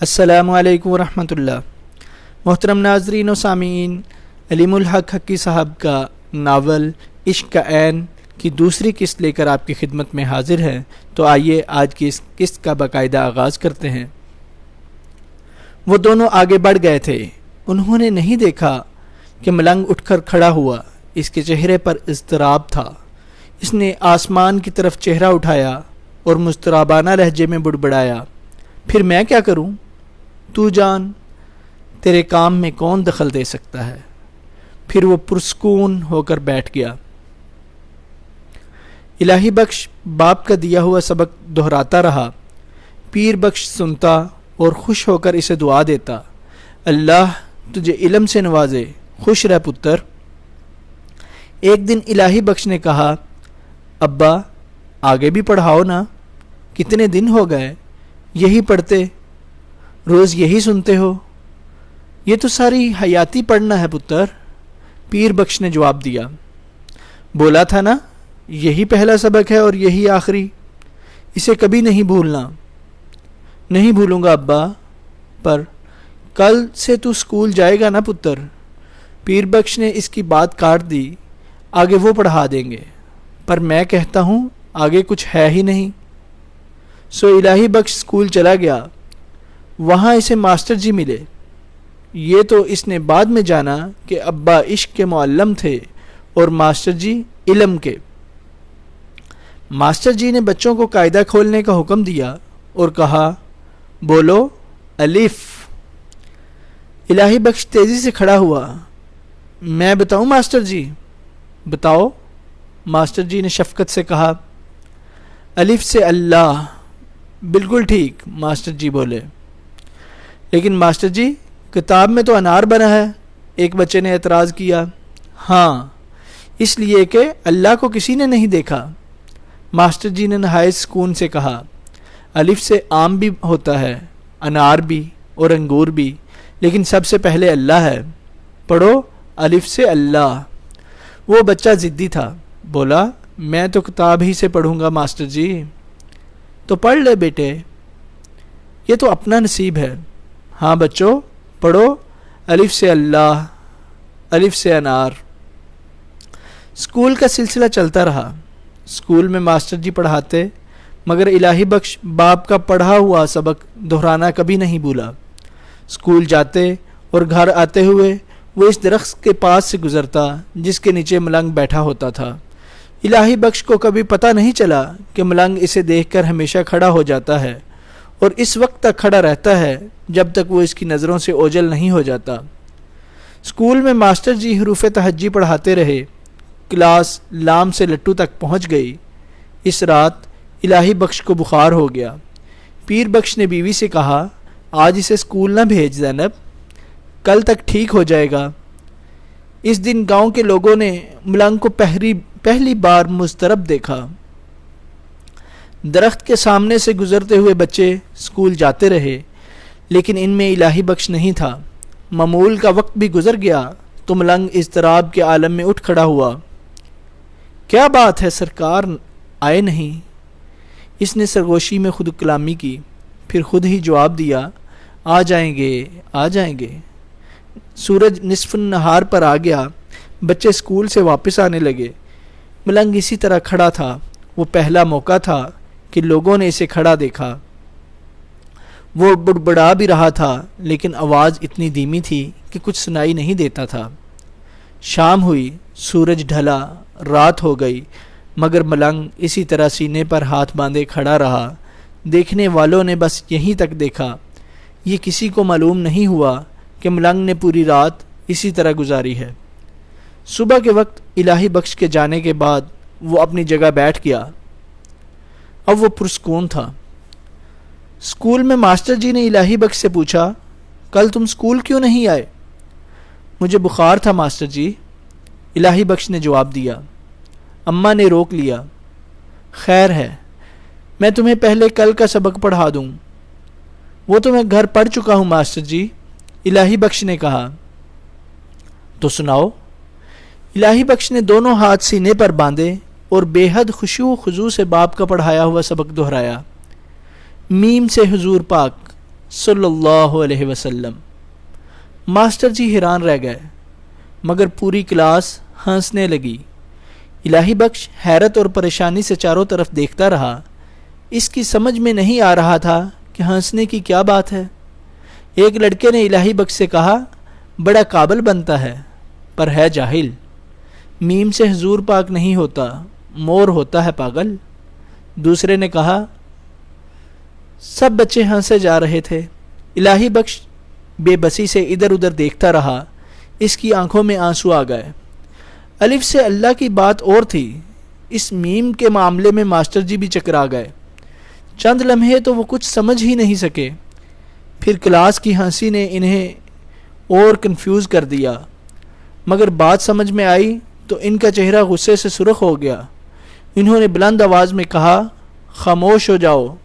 السلام علیکم ورحمۃ اللہ۔ محترم ناظرین و سامعین، علیم الحق حقی صاحب کا ناول عشق کا عین کی دوسری قسط لے کر آپ کی خدمت میں حاضر ہے۔ تو آئیے آج کی اس قسط کا باقاعدہ آغاز کرتے ہیں۔ وہ دونوں آگے بڑھ گئے تھے۔ انہوں نے نہیں دیکھا کہ ملنگ اٹھ کر کھڑا ہوا۔ اس کے چہرے پر اضطراب تھا۔ اس نے آسمان کی طرف چہرہ اٹھایا اور مضطربانہ لہجے میں بڑبڑایا، پھر میں کیا کروں؟ تو جان، تیرے کام میں کون دخل دے سکتا ہے؟ پھر وہ پرسکون ہو کر بیٹھ گیا۔ الہی بخش باپ کا دیا ہوا سبق دہراتا رہا۔ پیر بخش سنتا اور خوش ہو کر اسے دعا دیتا، اللہ تجھے علم سے نوازے، خوش رہ پتر۔ ایک دن الہی بخش نے کہا، ابا آگے بھی پڑھاؤ نا، کتنے دن ہو گئے یہی پڑھتے، روز یہی سنتے ہو۔ یہ تو ساری حیاتی پڑھنا ہے پتر، پیر بخش نے جواب دیا۔ بولا تھا نا یہی پہلا سبق ہے اور یہی آخری، اسے کبھی نہیں بھولنا۔ نہیں بھولوں گا ابا، پر کل سے تو اسکول جائے گا نا پتر۔ پیر بخش نے اس کی بات کاٹ دی، آگے وہ پڑھا دیں گے، پر میں کہتا ہوں آگے کچھ ہے ہی نہیں۔ سو الہی بخش اسکول چلا گیا۔ وہاں اسے ماسٹر جی ملے۔ یہ تو اس نے بعد میں جانا کہ ابا عشق کے معلم تھے اور ماسٹر جی علم کے۔ ماسٹر جی نے بچوں کو قاعدہ کھولنے کا حکم دیا اور کہا، بولو الف۔ الہی بخش تیزی سے کھڑا ہوا۔ میں بتاؤں ماسٹر جی؟ بتاؤ، ماسٹر جی نے شفقت سے کہا۔ الف سے اللہ۔ بالکل ٹھیک، ماسٹر جی بولے۔ لیکن ماسٹر جی کتاب میں تو انار بنا ہے، ایک بچے نے اعتراض کیا۔ ہاں، اس لیے کہ اللہ کو کسی نے نہیں دیکھا، ماسٹر جی نے نہایت سکون سے کہا۔ الف سے آم بھی ہوتا ہے، انار بھی اور انگور بھی، لیکن سب سے پہلے اللہ ہے۔ پڑھو الف سے اللہ۔ وہ بچہ ضدی تھا، بولا میں تو کتاب ہی سے پڑھوں گا ماسٹر جی۔ تو پڑھ لے بیٹے، یہ تو اپنا نصیب ہے۔ ہاں بچوں پڑھو الف سے اللہ، الف سے انار۔ اسکول کا سلسلہ چلتا رہا۔ اسکول میں ماسٹر جی پڑھاتے، مگر الہی بخش باپ کا پڑھا ہوا سبق دہرانا کبھی نہیں بھولا۔ اسکول جاتے اور گھر آتے ہوئے وہ اس درخت کے پاس سے گزرتا جس کے نیچے ملنگ بیٹھا ہوتا تھا۔ الہی بخش کو کبھی پتہ نہیں چلا کہ ملنگ اسے دیکھ کر ہمیشہ کھڑا ہو جاتا ہے اور اس وقت تک کھڑا رہتا ہے جب تک وہ اس کی نظروں سے اوجھل نہیں ہو جاتا۔ اسکول میں ماسٹر جی حروف تہجی پڑھاتے رہے۔ کلاس لام سے لٹو تک پہنچ گئی۔ اس رات الہی بخش کو بخار ہو گیا۔ پیر بخش نے بیوی سے کہا، آج اسے اسکول نہ بھیج زینب، کل تک ٹھیک ہو جائے گا۔ اس دن گاؤں کے لوگوں نے ملنگ کو پہلی بار مضطرب دیکھا۔ درخت کے سامنے سے گزرتے ہوئے بچے اسکول جاتے رہے، لیکن ان میں الہی بخش نہیں تھا۔ معمول کا وقت بھی گزر گیا تو ملنگ اضطراب کے عالم میں اٹھ کھڑا ہوا۔ کیا بات ہے سرکار آئے نہیں؟ اس نے سرگوشی میں خود کلامی کی، پھر خود ہی جواب دیا، آ جائیں گے آ جائیں گے۔ سورج نصف النہار پر آ گیا۔ بچے اسکول سے واپس آنے لگے۔ ملنگ اسی طرح کھڑا تھا۔ وہ پہلا موقع تھا کہ لوگوں نے اسے کھڑا دیکھا۔ وہ بڑبڑا بھی رہا تھا، لیکن آواز اتنی دھیمی تھی کہ کچھ سنائی نہیں دیتا تھا۔ شام ہوئی، سورج ڈھلا، رات ہو گئی، مگر ملنگ اسی طرح سینے پر ہاتھ باندھے کھڑا رہا۔ دیکھنے والوں نے بس یہیں تک دیکھا۔ یہ کسی کو معلوم نہیں ہوا کہ ملنگ نے پوری رات اسی طرح گزاری ہے۔ صبح کے وقت الہی بخش کے جانے کے بعد وہ اپنی جگہ بیٹھ گیا۔ اب وہ پرسکون تھا۔ اسکول میں ماسٹر جی نے الہی بخش سے پوچھا، کل تم اسکول کیوں نہیں آئے؟ مجھے بخار تھا ماسٹر جی، الہی بخش نے جواب دیا۔ اماں نے روک لیا۔ خیر ہے، میں تمہیں پہلے کل کا سبق پڑھا دوں۔ وہ تو میں گھر پڑھ چکا ہوں ماسٹر جی، الہی بخش نے کہا۔ تو سناؤ۔ الہی بخش نے دونوں ہاتھ سینے پر باندھے اور بے حد خشوع و خضوع سے باپ کا پڑھایا ہوا سبق دہرایا۔ میم سے حضور پاک، صلی اللہ علیہ وسلم۔ ماسٹر جی حیران رہ گئے، مگر پوری کلاس ہنسنے لگی۔ الہی بخش حیرت اور پریشانی سے چاروں طرف دیکھتا رہا۔ اس کی سمجھ میں نہیں آ رہا تھا کہ ہنسنے کی کیا بات ہے۔ ایک لڑکے نے الہی بخش سے کہا، بڑا قابل بنتا ہے پر ہے جاہل۔ میم سے حضور پاک نہیں ہوتا، مور ہوتا ہے پاگل۔ دوسرے نے کہا۔ سب بچے ہنسے جا رہے تھے۔ الہی بخش بے بسی سے ادھر ادھر دیکھتا رہا۔ اس کی آنکھوں میں آنسو آ گئے۔ الف سے اللہ کی بات اور تھی، اس میم کے معاملے میں ماسٹر جی بھی چکرا گئے۔ چند لمحے تو وہ کچھ سمجھ ہی نہیں سکے، پھر کلاس کی ہنسی نے انہیں اور کنفیوز کر دیا۔ مگر بات سمجھ میں آئی تو ان کا چہرہ غصے سے سرخ ہو گیا۔ انہوں نے بلند آواز میں کہا، خاموش ہو جاؤ۔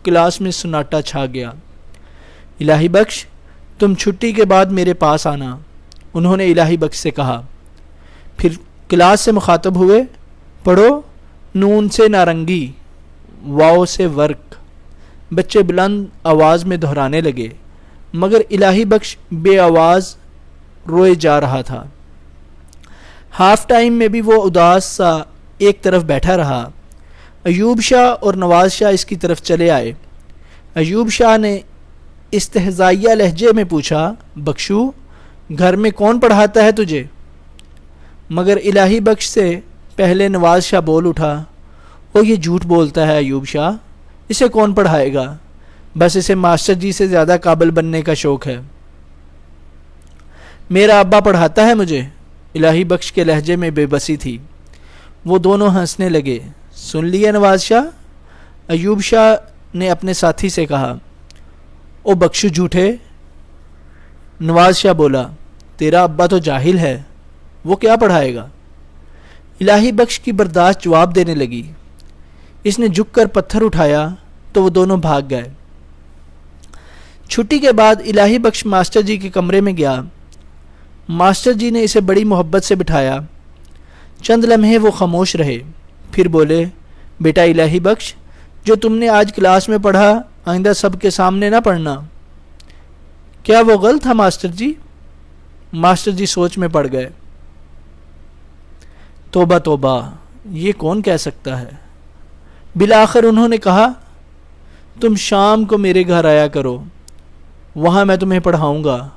کلاس میں سناٹا چھا گیا۔ الہی بخش تم چھٹی کے بعد میرے پاس آنا، انہوں نے الہی بخش سے کہا۔ پھر کلاس سے مخاطب ہوئے، پڑھو نون سے نارنگی، واو سے ورک۔ بچے بلند آواز میں دہرانے لگے، مگر الہی بخش بے آواز روئے جا رہا تھا۔ ہاف ٹائم میں بھی وہ اداس سا ایک طرف بیٹھا رہا۔ ایوب شاہ اور نواز شاہ اس کی طرف چلے آئے۔ ایوب شاہ نے استہزائیہ لہجے میں پوچھا، بخشو گھر میں کون پڑھاتا ہے تجھے؟ مگر الہی بخش سے پہلے نواز شاہ بول اٹھا، وہ یہ جھوٹ بولتا ہے ایوب شاہ، اسے کون پڑھائے گا؟ بس اسے ماسٹر جی سے زیادہ قابل بننے کا شوق ہے۔ میرا ابا پڑھاتا ہے مجھے۔ الہی بخش کے لہجے میں بے بسی تھی۔ وہ دونوں ہنسنے لگے۔ سن لیے نواز شاہ؟ ایوب شاہ نے اپنے ساتھی سے کہا۔ او بخشو جھوٹے، نواز شاہ بولا، تیرا ابا تو جاہل ہے، وہ کیا پڑھائے گا؟ الہی بخش کی برداشت جواب دینے لگی۔ اس نے جھک کر پتھر اٹھایا تو وہ دونوں بھاگ گئے۔ چھٹی کے بعد الہی بخش ماسٹر جی کے کمرے میں گیا۔ ماسٹر جی نے اسے بڑی محبت سے بٹھایا۔ چند لمحے وہ خاموش رہے، پھر بولے، بیٹا الہی بخش، جو تم نے آج کلاس میں پڑھا آئندہ سب کے سامنے نہ پڑھنا۔ کیا وہ غلط تھا ماسٹر جی؟ ماسٹر جی سوچ میں پڑ گئے۔ توبہ توبہ، یہ کون کہہ سکتا ہے؟ بالآخر انہوں نے کہا، تم شام کو میرے گھر آیا کرو، وہاں میں تمہیں پڑھاؤں گا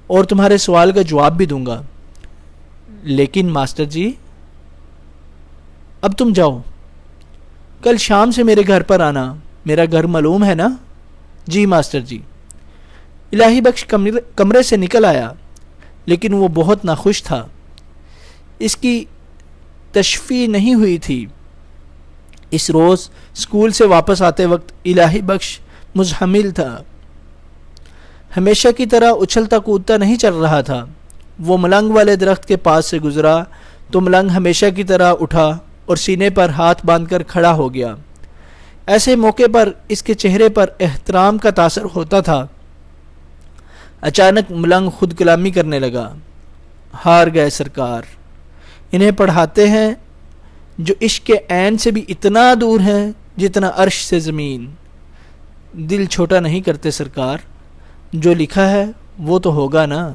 اور تمہارے سوال کا جواب بھی دوں گا۔ لیکن ماسٹر جی، اب تم جاؤ، کل شام سے میرے گھر پر آنا، میرا گھر معلوم ہے نا؟ جی ماسٹر جی۔ الہی بخش کمرے سے نکل آیا، لیکن وہ بہت ناخوش تھا۔ اس کی تشفی نہیں ہوئی تھی۔ اس روز اسکول سے واپس آتے وقت الہی بخش مزحمل تھا، ہمیشہ کی طرح اچھلتا کودتا نہیں چل رہا تھا۔ وہ ملنگ والے درخت کے پاس سے گزرا تو ملنگ ہمیشہ کی طرح اٹھا اور سینے پر ہاتھ باندھ کر کھڑا ہو گیا۔ ایسے موقع پر اس کے چہرے پر احترام کا تاثر ہوتا تھا۔ اچانک ملنگ خود کلامی کرنے لگا، ہار گئے سرکار، انہیں پڑھاتے ہیں جو عشق کے عین سے بھی اتنا دور ہیں جتنا عرش سے زمین۔ دل چھوٹا نہیں کرتے سرکار، جو لکھا ہے وہ تو ہوگا نا۔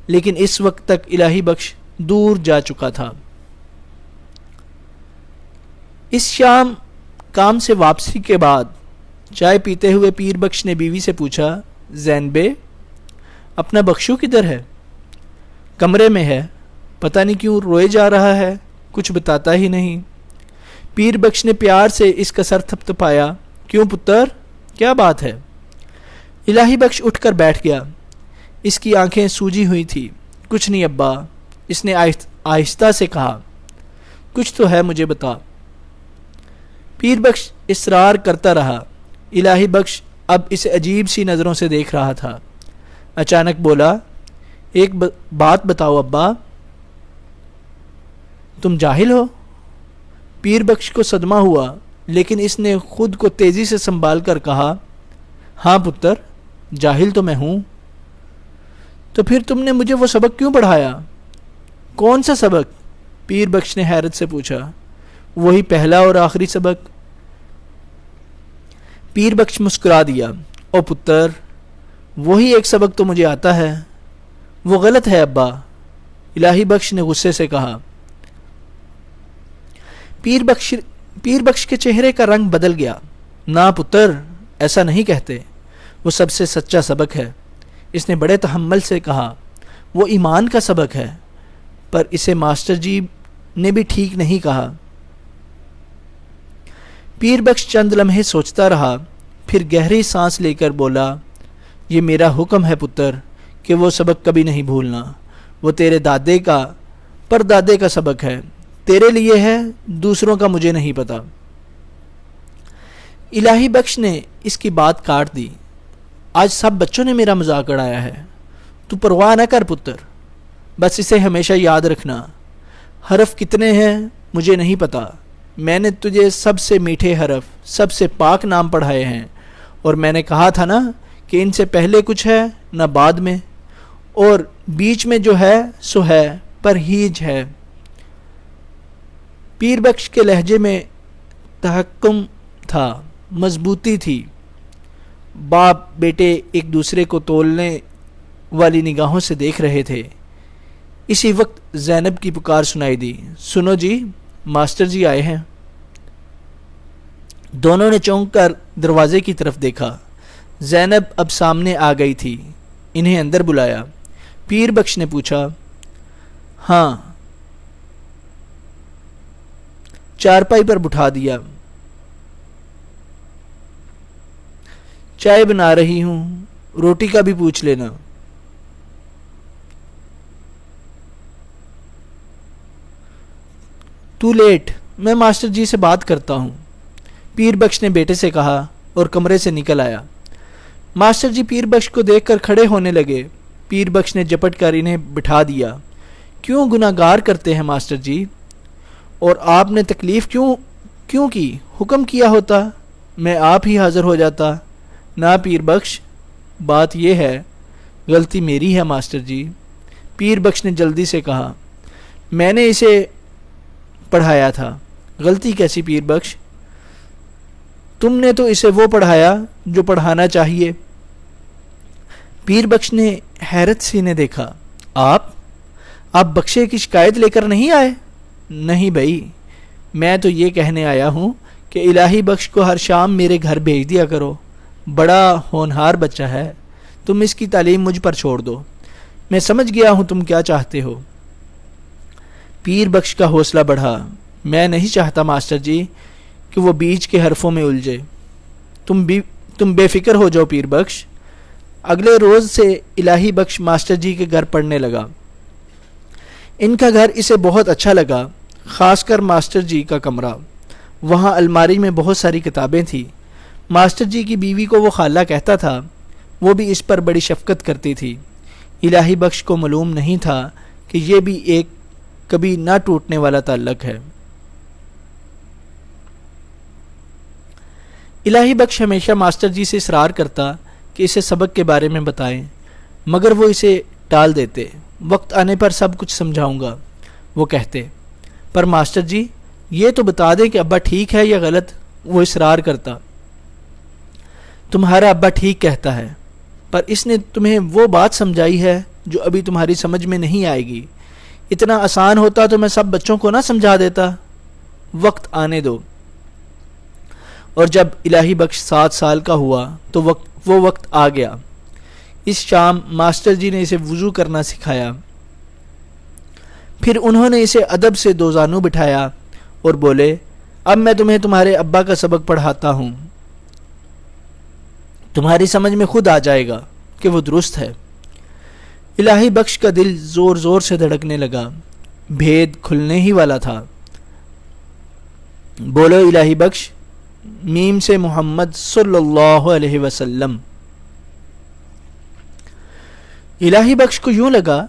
لیکن اس وقت تک الہی بخش دور جا چکا تھا۔ اس شام کام سے واپسی کے بعد چائے پیتے ہوئے پیر بخش نے بیوی سے پوچھا، زینبے اپنا بخشو کدھر ہے؟ کمرے میں ہے، پتہ نہیں کیوں روئے جا رہا ہے، کچھ بتاتا ہی نہیں۔ پیر بخش نے پیار سے اس کا سر تھپتھپایا، کیوں پتر، کیا بات ہے؟ الہی بخش اٹھ کر بیٹھ گیا۔ اس کی آنکھیں سوجی ہوئی تھی۔ کچھ نہیں ابا، اس نے آہستہ سے کہا، کچھ تو ہے، مجھے بتا۔ پیر بخش اصرار کرتا رہا۔ الہی بخش اب اسے عجیب سی نظروں سے دیکھ رہا تھا۔ اچانک بولا، ایک بات بتاؤ ابا، تم جاہل ہو؟ پیر بخش کو صدمہ ہوا، لیکن اس نے خود کو تیزی سے سنبھال کر کہا، ہاں پتر، جاہل تو میں ہوں۔ تو پھر تم نے مجھے وہ سبق کیوں پڑھایا؟ کون سا سبق؟ پیر بخش نے حیرت سے پوچھا۔ وہی پہلا اور آخری سبق۔ پیر بخش مسکرا دیا او پتر، وہی ایک سبق تو مجھے آتا ہے۔ وہ غلط ہے ابا، الہی بخش نے غصے سے کہا۔ پیر بخش کے چہرے کا رنگ بدل گیا۔ نا پتر، ایسا نہیں کہتے، وہ سب سے سچا سبق ہے۔ اس نے بڑے تحمل سے کہا، وہ ایمان کا سبق ہے، پر اسے ماسٹر جی نے بھی ٹھیک نہیں کہا۔ پیر بخش چند لمحے سوچتا رہا، پھر گہری سانس لے کر بولا، یہ میرا حکم ہے پتر کہ وہ سبق کبھی نہیں بھولنا۔ وہ تیرے دادے کا پردادے کا سبق ہے، تیرے لیے ہے، دوسروں کا مجھے نہیں پتا۔ الہی بخش نے اس کی بات کاٹ دی۔ آج سب بچوں نے میرا مذاق اڑایا ہے، تو پرواہ نہ کر پتر، بس اسے ہمیشہ یاد رکھنا۔ حرف کتنے ہیں مجھے نہیں پتا، میں نے تجھے سب سے میٹھے حرف، سب سے پاک نام پڑھائے ہیں، اور میں نے کہا تھا نا کہ ان سے پہلے کچھ ہے نہ بعد میں، اور بیچ میں جو ہے سو ہے، پرہیج ہے۔ پیر بخش کے لہجے میں تحکم تھا، مضبوطی تھی۔ باپ بیٹے ایک دوسرے کو تولنے والی نگاہوں سے دیکھ رہے تھے۔ اسی وقت زینب کی پکار سنائی دی، سنو جی، ماسٹر جی آئے ہیں۔ دونوں نے چونک کر دروازے کی طرف دیکھا۔ زینب اب سامنے آ گئی تھی۔ انہیں اندر بلایا۔ پیر بخش نے پوچھا، ہاں؟ چارپائی پر بٹھا دیا۔ چائے بنا رہی ہوں، روٹی کا بھی پوچھ لینا۔ تو لیٹ، میں ماسٹر جی سے بات کرتا ہوں، پیر بخش نے بیٹے سے کہا اور کمرے سے نکل آیا۔ ماسٹر جی پیر بخش کو دیکھ کر کھڑے ہونے لگے۔ پیر بخش نے جپٹ کر انہیں بٹھا دیا۔ کیوں گناہگار کرتے ہیں ماسٹر جی؟ اور آپ نے تکلیف کیوں کی؟ حکم کیا ہوتا میں آپ ہی حاضر ہو جاتا۔ نا پیر بخش، بات یہ ہے، غلطی میری ہے ماسٹر جی، پیر بخش نے جلدی سے کہا۔ میں نے اسے پڑھایا تھا۔ غلطی کیسی پیر بخش؟ تم نے تو اسے وہ پڑھایا جو پڑھانا چاہیے۔ پیر بخش نے حیرت سے انہیں دیکھا۔ آپ بخشے کی شکایت لے کر نہیں آئے؟ نہیں بھائی، میں تو یہ کہنے آیا ہوں کہ الہی بخش کو ہر شام میرے گھر بھیج دیا کرو، بڑا ہونہار بچہ ہے، تم اس کی تعلیم مجھ پر چھوڑ دو، میں سمجھ گیا ہوں تم کیا چاہتے ہو۔ پیر بخش کا حوصلہ بڑھا۔ میں نہیں چاہتا ماسٹر جی کہ وہ بیچ کے حرفوں میں الجھے۔ تم بے فکر ہو جاؤ پیر بخش۔ اگلے روز سے الہی بخش ماسٹر جی کے گھر پڑھنے لگا۔ ان کا گھر اسے بہت اچھا لگا، خاص کر ماسٹر جی کا کمرہ۔ وہاں الماری میں بہت ساری کتابیں تھیں۔ ماسٹر جی کی بیوی کو وہ خالہ کہتا تھا، وہ بھی اس پر بڑی شفقت کرتی تھی۔ الہی بخش کو معلوم نہیں تھا کہ یہ بھی ایک کبھی نہ ٹوٹنے والا تعلق ہے۔ الہی بخش ہمیشہ ماسٹر جی سے اصرار کرتا کہ اسے سبق کے بارے میں بتائیں، مگر وہ اسے ٹال دیتے۔ وقت آنے پر سب کچھ سمجھاؤں گا، وہ کہتے۔ پر ماسٹر جی یہ تو بتا دیں کہ ابا ٹھیک ہے یا غلط، وہ اصرار کرتا۔ تمہارا ابا ٹھیک کہتا ہے، پر اس نے تمہیں وہ بات سمجھائی ہے جو ابھی تمہاری سمجھ میں نہیں آئے گی۔ اتنا آسان ہوتا تو میں سب بچوں کو نہ سمجھا دیتا۔ وقت آنے دو۔ اور جب الہی بخش 7 سال کا ہوا تو وہ وقت آ گیا۔ اس شام ماسٹر جی نے اسے وضو کرنا سکھایا۔ پھر انہوں نے اسے ادب سے دوزانو بٹھایا اور بولے، اب میں تمہیں تمہارے ابا کا سبق پڑھاتا ہوں، تمہاری سمجھ میں خود آ جائے گا کہ وہ درست ہے۔ الہی بخش کا دل زور زور سے دھڑکنے لگا، بھید کھلنے ہی والا تھا۔ بولو الہی بخش، میم سے محمد صلی اللہ علیہ وسلم۔ الہی بخش کو یوں لگا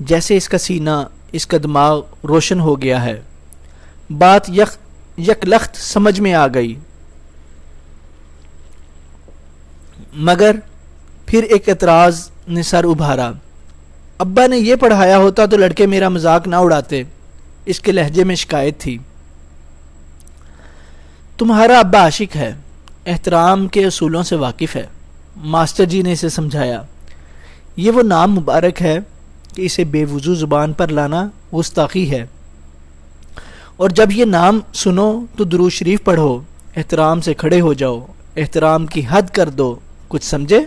جیسے اس کا سینہ، اس کا دماغ روشن ہو گیا ہے۔ بات یک لخت سمجھ میں آ گئی، مگر پھر ایک اعتراض نے سر ابھارا۔ ابا نے یہ پڑھایا ہوتا تو لڑکے میرا مذاق نہ اڑاتے، اس کے لہجے میں شکایت تھی۔ تمہارا ابا عاشق ہے، احترام کے اصولوں سے واقف ہے، ماسٹر جی نے اسے سمجھایا، یہ وہ نام مبارک ہے کہ اسے بے وضو زبان پر لانا گستاخی ہے، اور جب یہ نام سنو تو درود شریف پڑھو، احترام سے کھڑے ہو جاؤ، احترام کی حد کر دو، کچھ سمجھے؟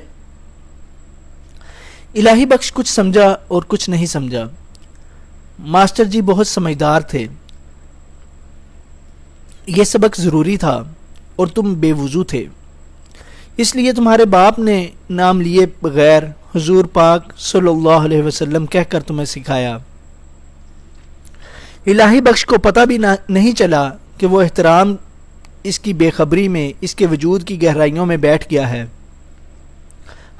الہی بخش کچھ سمجھا اور کچھ نہیں سمجھا۔ ماسٹر جی بہت سمجھدار تھے، یہ سبق ضروری تھا اور تم بے وضو تھے، اس لیے تمہارے باپ نے نام لیے بغیر حضور پاک صلی اللہ علیہ وسلم کہہ کر تمہیں سکھایا۔ الہی بخش کو پتہ بھی نہیں چلا کہ وہ احترام اس کی بے خبری میں اس کے وجود کی گہرائیوں میں بیٹھ گیا ہے۔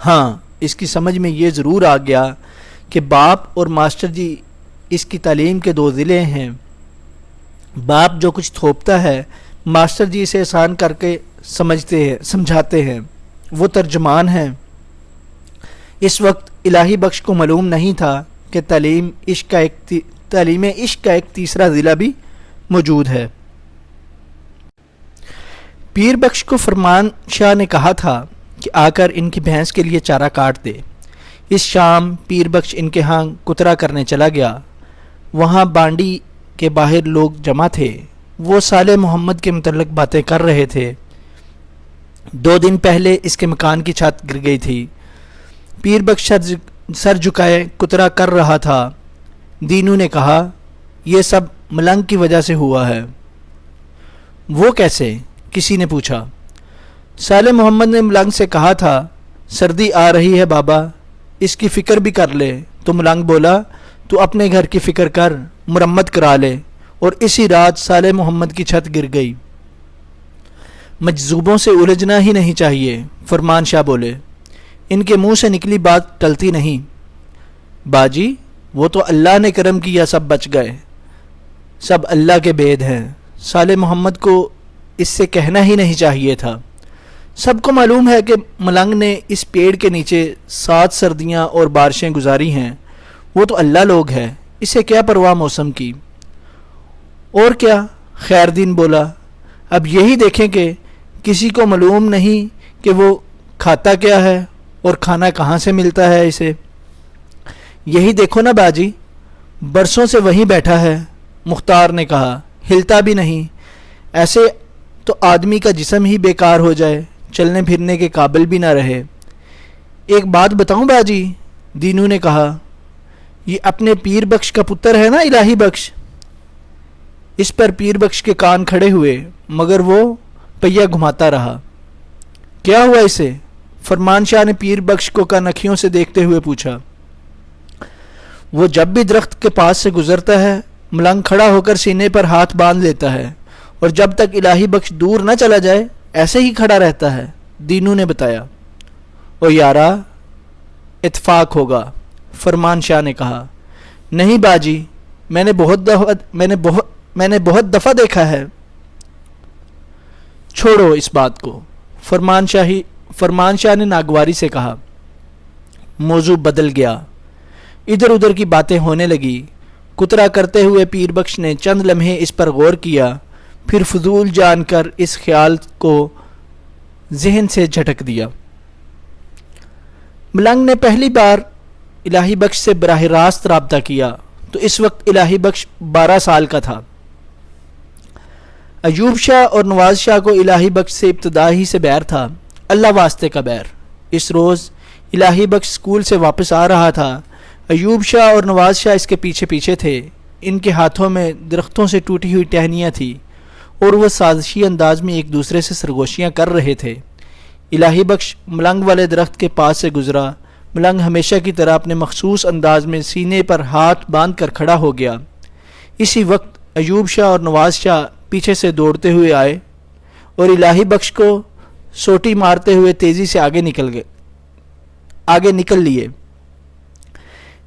ہاں، اس کی سمجھ میں یہ ضرور آ گیا کہ باپ اور ماسٹر جی اس کی تعلیم کے دو ضلع ہیں۔ باپ جو کچھ تھوپتا ہے، ماسٹر جی اسے آسان کر کے سمجھاتے ہیں، وہ ترجمان ہیں۔ اس وقت الہی بخش کو معلوم نہیں تھا کہ تعلیم عشق کا ایک تیسرا ضلع بھی موجود ہے۔ پیر بخش کو فرمان شاہ نے کہا تھا کہ آ کر ان کی بھینس کے لیے چارہ کاٹ دے۔ اس شام پیر بخش ان کے ہاں کترا کرنے چلا گیا۔ وہاں بانڈی کے باہر لوگ جمع تھے، وہ صالح محمد کے متعلق باتیں کر رہے تھے۔ 2 دن پہلے اس کے مکان کی چھت گر گئی تھی۔ پیر بخش سر جھکائے کترا کر رہا تھا۔ دینو نے کہا، یہ سب ملنگ کی وجہ سے ہوا ہے۔ وہ کیسے؟ کسی نے پوچھا۔ صالح محمد نے ملنگ سے کہا تھا، سردی آ رہی ہے بابا، اس کی فکر بھی کر لے۔ تو ملنگ بولا، تو اپنے گھر کی فکر کر، مرمت کرا لے۔ اور اسی رات صالح محمد کی چھت گر گئی۔ مجذوبوں سے الجھنا ہی نہیں چاہیے، فرمان شاہ بولے، ان کے منہ سے نکلی بات ٹلتی نہیں۔ باجی، وہ تو اللہ نے کرم کیا، سب بچ گئے، سب اللہ کے بید ہیں۔ صالح محمد کو اس سے کہنا ہی نہیں چاہیے تھا۔ سب کو معلوم ہے کہ ملنگ نے اس پیڑ کے نیچے 7 سردیاں اور بارشیں گزاری ہیں۔ وہ تو اللہ لوگ ہے، اسے کیا پرواہ موسم کی۔ اور کیا؟ خیر دین بولا، اب یہی دیکھیں کہ کسی کو معلوم نہیں کہ وہ کھاتا کیا ہے اور کھانا کہاں سے ملتا ہے اسے۔ یہی دیکھو نا باجی، برسوں سے وہیں بیٹھا ہے، مختار نے کہا، ہلتا بھی نہیں۔ ایسے تو آدمی کا جسم ہی بیکار ہو جائے، چلنے پھرنے کے قابل بھی نہ رہے۔ ایک بات بتاؤں باجی، دینو نے کہا، یہ اپنے پیر بخش کا پتر ہے نا الہی بخش؟ اس پر پیر بخش کے کان کھڑے ہوئے، مگر وہ پہیہ گھماتا رہا۔ کیا ہوا اسے؟ فرمان شاہ نے پیر بخش کو کنکھیوں سے دیکھتے ہوئے پوچھا۔ وہ جب بھی درخت کے پاس سے گزرتا ہے، ملنگ کھڑا ہو کر سینے پر ہاتھ باندھ لیتا ہے، اور جب تک الہی بخش دور نہ چلا جائے ایسے ہی کھڑا رہتا ہے، دینو نے بتایا۔ او یارا، اتفاق ہوگا، فرمان شاہ نے کہا۔ نہیں باجی، میں نے بہت دفعہ دیکھا ہے۔ چھوڑو اس بات کو، فرمان شاہ نے ناگواری سے کہا۔ موضوع بدل گیا، ادھر ادھر کی باتیں ہونے لگی۔ کترا کرتے ہوئے پیر بخش نے چند لمحے اس پر غور کیا، پھر فضول جان کر اس خیال کو ذہن سے جھٹک دیا۔ ملنگ نے پہلی بار الہی بخش سے براہ راست رابطہ کیا تو اس وقت الہی بخش 12 سال کا تھا۔ ایوب شاہ اور نواز شاہ کو الہی بخش سے ابتدا ہی سے بیر تھا، اللہ واسطے کا بیر۔ اس روز الہی بخش اسکول سے واپس آ رہا تھا۔ ایوب شاہ اور نواز شاہ اس کے پیچھے پیچھے تھے۔ ان کے ہاتھوں میں درختوں سے ٹوٹی ہوئی ٹہنیاں تھیں اور وہ سازشی انداز میں ایک دوسرے سے سرگوشیاں کر رہے تھے۔ الہی بخش ملنگ والے درخت کے پاس سے گزرا۔ ملنگ ہمیشہ کی طرح اپنے مخصوص انداز میں سینے پر ہاتھ باندھ کر کھڑا ہو گیا۔ اسی وقت ایوب شاہ اور نواز شاہ پیچھے سے دوڑتے ہوئے آئے اور الہی بخش کو سوٹی مارتے ہوئے تیزی سے آگے نکل لیے۔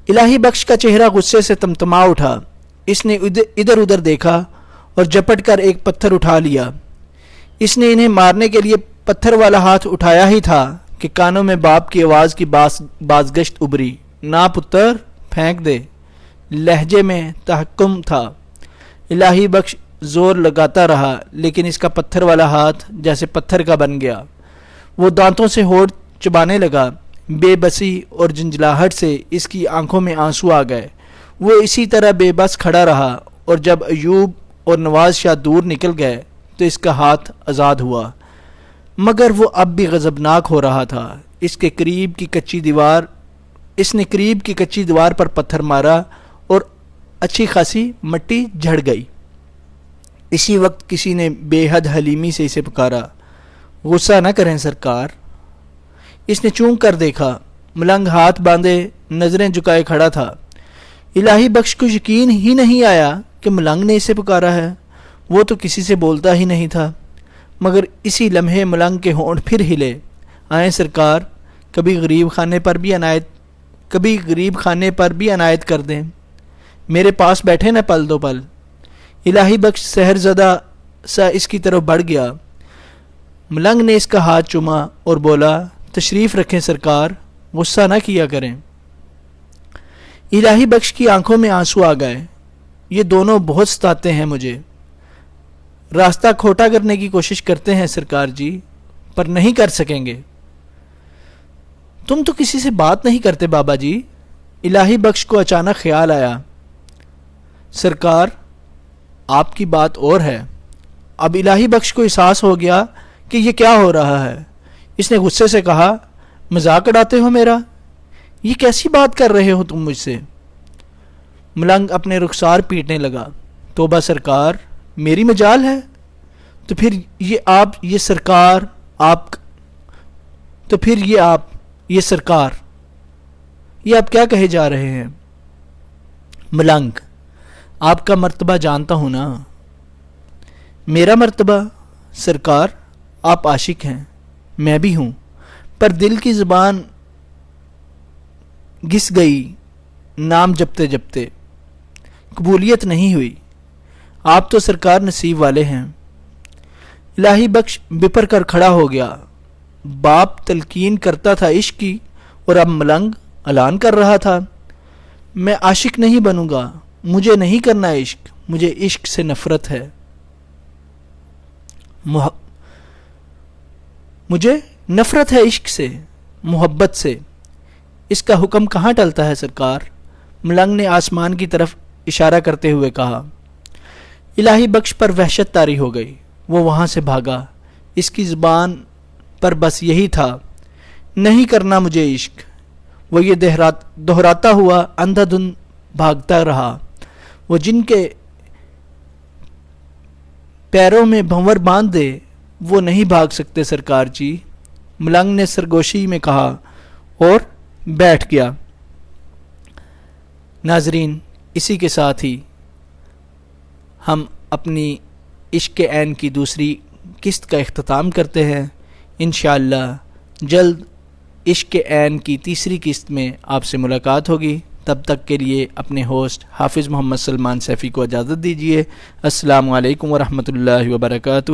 الہی بخش کا چہرہ غصے سے تمتما اٹھا۔ اس نے ادھر ادھر دیکھا اور جپٹ کر ایک پتھر اٹھا لیا۔ اس نے انہیں مارنے کے لیے پتھر والا ہاتھ اٹھایا ہی تھا کہ کانوں میں باپ کی آواز کی بازگشت ابری، نا پتر، پھینک دے۔ لہجے میں تحکم تھا۔ الہی بخش زور لگاتا رہا لیکن اس کا پتھر والا ہاتھ جیسے پتھر کا بن گیا۔ وہ دانتوں سے ہونٹ چبانے لگا۔ بے بسی اور جنجلاہٹ سے اس کی آنکھوں میں آنسو آ گئے۔ وہ اسی طرح بے بس کھڑا رہا، اور جب ایوب اور نواز شاہ دور نکل گئے تو اس کا ہاتھ آزاد ہوا، مگر وہ اب بھی غضبناک ہو رہا تھا۔ اس نے قریب کی کچی دیوار پر پتھر مارا اور اچھی خاصی مٹی جھڑ گئی۔ اسی وقت کسی نے بے حد حلیمی سے اسے پکارا، غصہ نہ کریں سرکار۔ اس نے چونک کر دیکھا، ملنگ ہاتھ باندھے نظریں جھکائے کھڑا تھا۔ الہی بخش کو یقین ہی نہیں آیا کہ ملنگ نے اسے پکارا ہے۔ وہ تو کسی سے بولتا ہی نہیں تھا، مگر اسی لمحے ملنگ کے ہونٹ پھر ہلے۔ آئیں سرکار، کبھی غریب خانے پر بھی عنایت کر دیں، میرے پاس بیٹھے نہ پل دو پل۔ الہی بخش سحر زدہ سا اس کی طرف بڑھ گیا۔ ملنگ نے اس کا ہاتھ چوما اور بولا، تشریف رکھیں سرکار، غصہ نہ کیا کریں۔ الہی بخش کی آنکھوں میں آنسو آ گئے۔ یہ دونوں بہت ستاتے ہیں مجھے، راستہ کھوٹا کرنے کی کوشش کرتے ہیں سرکار جی، پر نہیں کر سکیں گے۔ تم تو کسی سے بات نہیں کرتے بابا جی۔ الہی بخش کو اچانک خیال آیا، سرکار آپ کی بات اور ہے۔ اب الہی بخش کو احساس ہو گیا کہ یہ کیا ہو رہا ہے۔ اس نے غصے سے کہا، مذاق اڑاتے ہو میرا؟ یہ کیسی بات کر رہے ہو تم مجھ سے؟ ملنگ اپنے رخسار پیٹنے لگا، توبہ سرکار، میری مجال ہے؟ تو پھر یہ سرکار یہ آپ کیا کہے جا رہے ہیں؟ ملنگ، آپ کا مرتبہ جانتا ہوں نا۔ میرا مرتبہ؟ سرکار آپ عاشق ہیں، میں بھی ہوں، پر دل کی زبان گھس گئی، نام جپتے جپتے قبولیت نہیں ہوئی۔ آپ تو سرکار نصیب والے ہیں۔ الہی بخش بپر کر کھڑا ہو گیا۔ باپ تلقین کرتا تھا عشق کی، اور اب ملنگ اعلان کر رہا تھا، میں عاشق نہیں بنوں گا، مجھے نہیں کرنا عشق، مجھے عشق سے نفرت ہے، مجھے نفرت ہے عشق سے، محبت سے۔ اس کا حکم کہاں ٹلتا ہے سرکار؟ ملنگ نے آسمان کی طرف اشارہ کرتے ہوئے کہا۔ الہی بخش پر وحشت طاری ہو گئی۔ وہ وہاں سے بھاگا۔ اس کی زبان پر بس یہی تھا، نہیں کرنا مجھے عشق۔ وہ یہ دہراتا ہوا اندھا دھند بھاگتا رہا۔ وہ جن کے پیروں میں بھنور باندھ دے وہ نہیں بھاگ سکتے سرکار جی، ملنگ نے سرگوشی میں کہا اور بیٹھ گیا۔ ناظرین، اسی کے ساتھ ہی ہم اپنی عشق عین کی دوسری قسط کا اختتام کرتے ہیں۔ انشاءاللہ جلد عشق عین کی تیسری قسط میں آپ سے ملاقات ہوگی۔ تب تک کے لیے اپنے ہوسٹ حافظ محمد سلمان سیفی کو اجازت دیجیے۔ السلام علیکم ورحمۃ اللہ وبرکاتہ۔